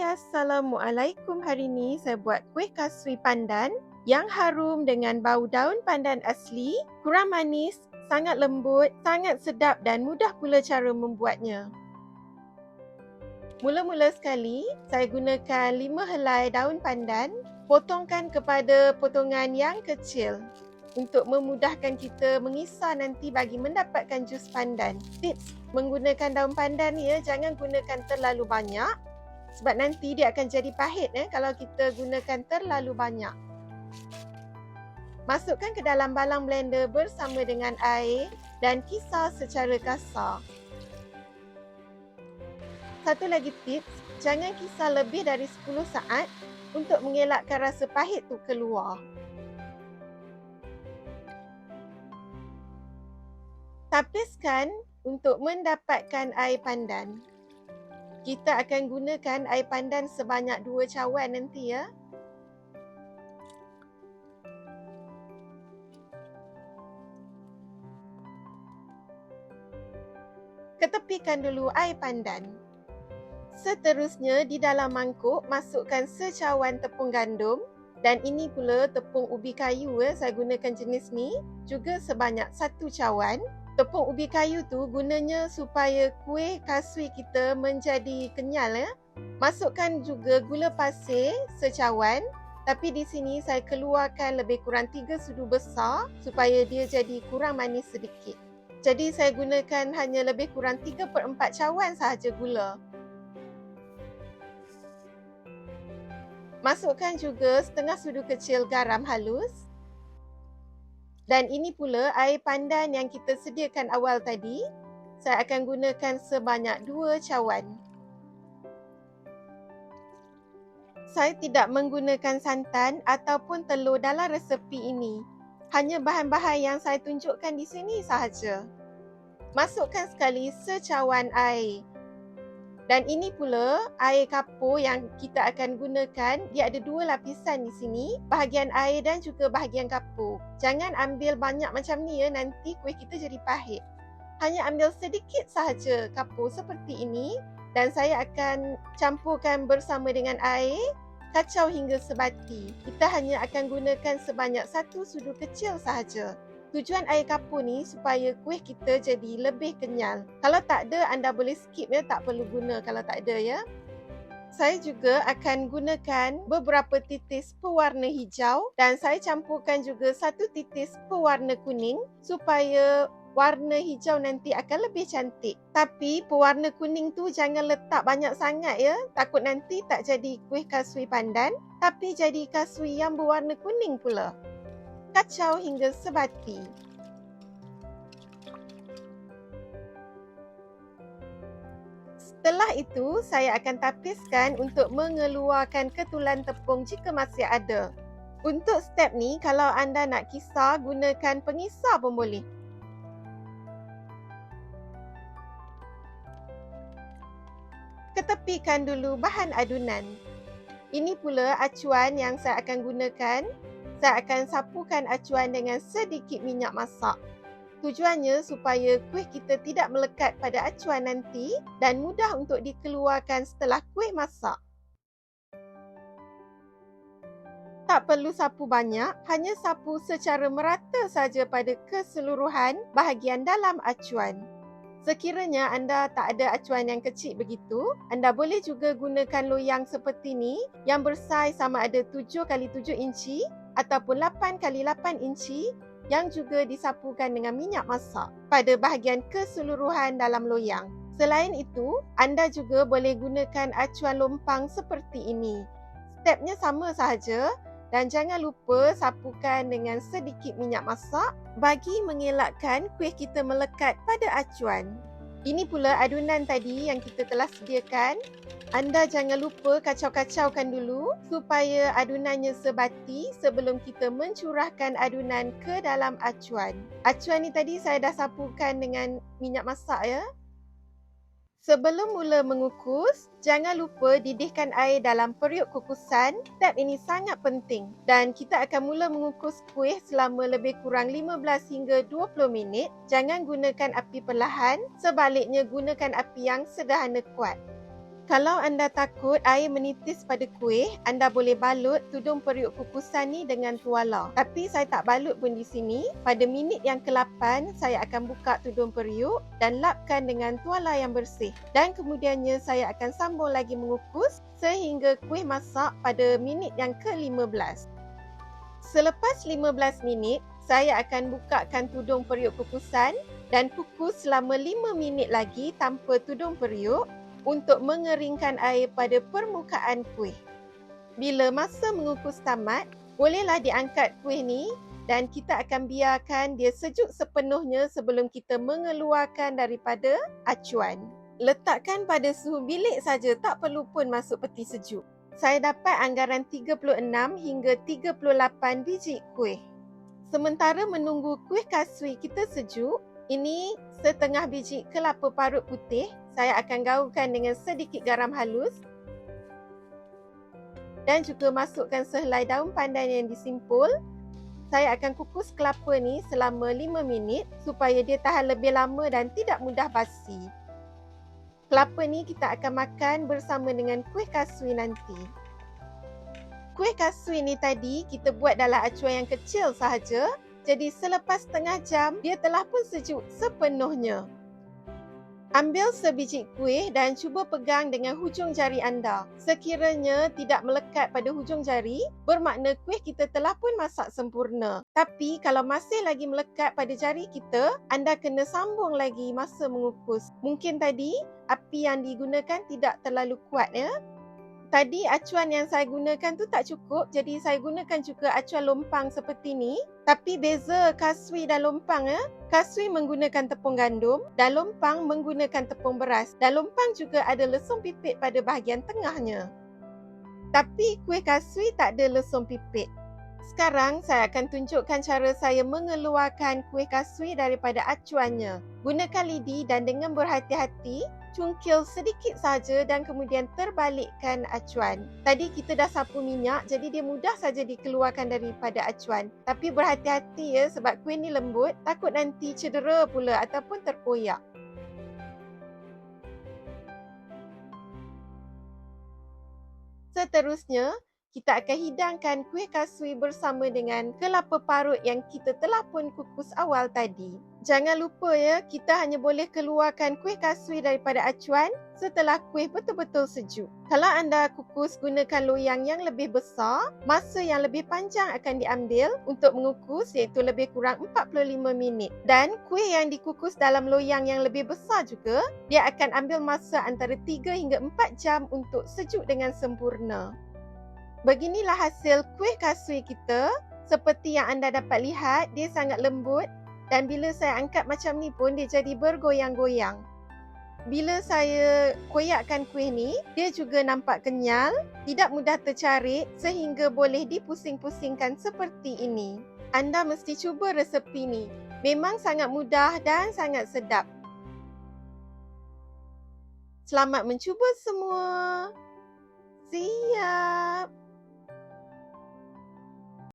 Assalamualaikum. Hari ini saya buat kuih kasui pandan yang harum dengan bau daun pandan asli, kurang manis, sangat lembut, sangat sedap dan mudah pula cara membuatnya. Mula-mula sekali, saya gunakan 5 helai daun pandan, potongkan kepada potongan yang kecil untuk memudahkan kita mengisar nanti bagi mendapatkan jus pandan. Tips menggunakan daun pandan ya, jangan gunakan terlalu banyak sebab nanti dia akan jadi pahit kalau kita gunakan terlalu banyak. Masukkan ke dalam balang blender bersama dengan air dan kisar secara kasar. Satu lagi tips, jangan kisar lebih dari 10 saat untuk mengelakkan rasa pahit tu keluar. Tapiskan untuk mendapatkan air pandan. Kita akan gunakan air pandan sebanyak 2 cawan nanti ya. Ketepikan dulu air pandan. Seterusnya di dalam mangkuk masukkan secawan tepung gandum dan ini pula tepung ubi kayu saya gunakan jenis ni juga sebanyak 1 cawan. Tepung ubi kayu tu gunanya supaya kuih kasui kita menjadi kenyal ya. Masukkan juga gula pasir secawan, tapi di sini saya keluarkan lebih kurang 3 sudu besar supaya dia jadi kurang manis sedikit. Jadi saya gunakan hanya lebih kurang 3/4 cawan sahaja gula. Masukkan juga setengah sudu kecil garam halus. Dan ini pula air pandan yang kita sediakan awal tadi. Saya akan gunakan sebanyak 2 cawan. Saya tidak menggunakan santan ataupun telur dalam resepi ini. Hanya bahan-bahan yang saya tunjukkan di sini sahaja. Masukkan sekali secawan air. Dan ini pula air kapur yang kita akan gunakan. Dia ada 2 lapisan di sini. Bahagian air dan juga bahagian kapur. Jangan ambil banyak macam ni ya. Nanti kuih kita jadi pahit. Hanya ambil sedikit sahaja kapur seperti ini. Dan saya akan campurkan bersama dengan air. Kacau hingga sebati. Kita hanya akan gunakan sebanyak 1 sudu kecil sahaja. Tujuan air kapur ni supaya kuih kita jadi lebih kenyal. Kalau tak ada, anda boleh skip ya, tak perlu guna kalau tak ada ya. Saya juga akan gunakan beberapa titis pewarna hijau dan saya campurkan juga 1 titis pewarna kuning supaya warna hijau nanti akan lebih cantik. Tapi pewarna kuning tu jangan letak banyak sangat ya, takut nanti tak jadi kuih kasui pandan tapi jadi kasui yang berwarna kuning pula. Kacau hingga sebati. Setelah itu, saya akan tapiskan untuk mengeluarkan ketulan tepung jika masih ada. Untuk step ni, kalau anda nak kisar, gunakan pengisar pun boleh. Ketepikan dulu bahan adunan. Ini pula acuan yang saya akan gunakan. Saya akan sapukan acuan dengan sedikit minyak masak. Tujuannya supaya kuih kita tidak melekat pada acuan nanti dan mudah untuk dikeluarkan setelah kuih masak. Tak perlu sapu banyak, hanya sapu secara merata saja pada keseluruhan bahagian dalam acuan. Sekiranya anda tak ada acuan yang kecil begitu, anda boleh juga gunakan loyang seperti ni yang bersaiz sama ada 7x7 inci ataupun 8x8 inci yang juga disapukan dengan minyak masak pada bahagian keseluruhan dalam loyang. Selain itu, anda juga boleh gunakan acuan lompang seperti ini. Stepnya sama sahaja dan jangan lupa sapukan dengan sedikit minyak masak bagi mengelakkan kuih kita melekat pada acuan. Ini pula adunan tadi yang kita telah sediakan. Anda jangan lupa kacau-kacaukan dulu supaya adunannya sebati sebelum kita mencurahkan adunan ke dalam acuan. Acuan ni tadi saya dah sapukan dengan minyak masak ya. Sebelum mula mengukus, jangan lupa didihkan air dalam periuk kukusan. Step ini sangat penting dan kita akan mula mengukus kuih selama lebih kurang 15 hingga 20 minit. Jangan gunakan api perlahan, sebaliknya gunakan api yang sederhana kuat. Kalau anda takut air menitis pada kuih, anda boleh balut tudung periuk kukusan ni dengan tuala. Tapi saya tak balut pun di sini. Pada minit yang ke-8, saya akan buka tudung periuk dan lapkan dengan tuala yang bersih. Dan kemudiannya saya akan sambung lagi mengukus sehingga kuih masak pada minit yang ke-15. Selepas 15 minit, saya akan bukakan tudung periuk kukusan dan kukus selama 5 minit lagi tanpa tudung periuk untuk mengeringkan air pada permukaan kuih. Bila masa mengukus tamat, bolehlah diangkat kuih ni dan kita akan biarkan dia sejuk sepenuhnya sebelum kita mengeluarkan daripada acuan. Letakkan pada suhu bilik saja, tak perlu pun masuk peti sejuk. Saya dapat anggaran 36 hingga 38 biji kuih. Sementara menunggu kuih kasui kita sejuk, ini setengah biji kelapa parut putih. Saya akan gaulkan dengan sedikit garam halus dan juga masukkan sehelai daun pandan yang disimpul. Saya akan kukus kelapa ni selama 5 minit supaya dia tahan lebih lama dan tidak mudah basi. Kelapa ni kita akan makan bersama dengan kuih kasui nanti. Kuih kasui ni tadi kita buat dalam acuan yang kecil sahaja. Jadi selepas setengah jam, dia telah pun sejuk sepenuhnya. Ambil sebiji kuih dan cuba pegang dengan hujung jari anda. Sekiranya tidak melekat pada hujung jari, bermakna kuih kita telah pun masak sempurna. Tapi kalau masih lagi melekat pada jari kita, anda kena sambung lagi masa mengukus. Mungkin tadi api yang digunakan tidak terlalu kuat ya. Tadi acuan yang saya gunakan tu tak cukup, jadi saya gunakan juga acuan lompang seperti ni. Tapi beza kasui dan lompang ya. Kasui menggunakan tepung gandum dan lompang menggunakan tepung beras. Dan lompang juga ada lesung pipit pada bahagian tengahnya. Tapi kuih kasui tak ada lesung pipit. Sekarang saya akan tunjukkan cara saya mengeluarkan kuih kasui daripada acuannya. Gunakan lidi dan dengan berhati-hati, cungkil sedikit saja dan kemudian terbalikkan acuan. Tadi kita dah sapu minyak, jadi dia mudah saja dikeluarkan daripada acuan. Tapi berhati-hati ya, sebab kuih ni lembut, takut nanti cedera pula ataupun terkoyak. Seterusnya, kita akan hidangkan kuih kasui bersama dengan kelapa parut yang kita telah pun kukus awal tadi. Jangan lupa ya, kita hanya boleh keluarkan kuih kasui daripada acuan setelah kuih betul-betul sejuk. Kalau anda kukus gunakan loyang yang lebih besar, masa yang lebih panjang akan diambil untuk mengukus iaitu lebih kurang 45 minit. Dan kuih yang dikukus dalam loyang yang lebih besar juga, dia akan ambil masa antara 3 hingga 4 jam untuk sejuk dengan sempurna. Beginilah hasil kuih kasui kita. Seperti yang anda dapat lihat, dia sangat lembut dan bila saya angkat macam ni pun dia jadi bergoyang-goyang. Bila saya koyakkan kuih ni, dia juga nampak kenyal, tidak mudah tercarik sehingga boleh dipusing-pusingkan seperti ini. Anda mesti cuba resepi ni. Memang sangat mudah dan sangat sedap. Selamat mencuba semua. Siap.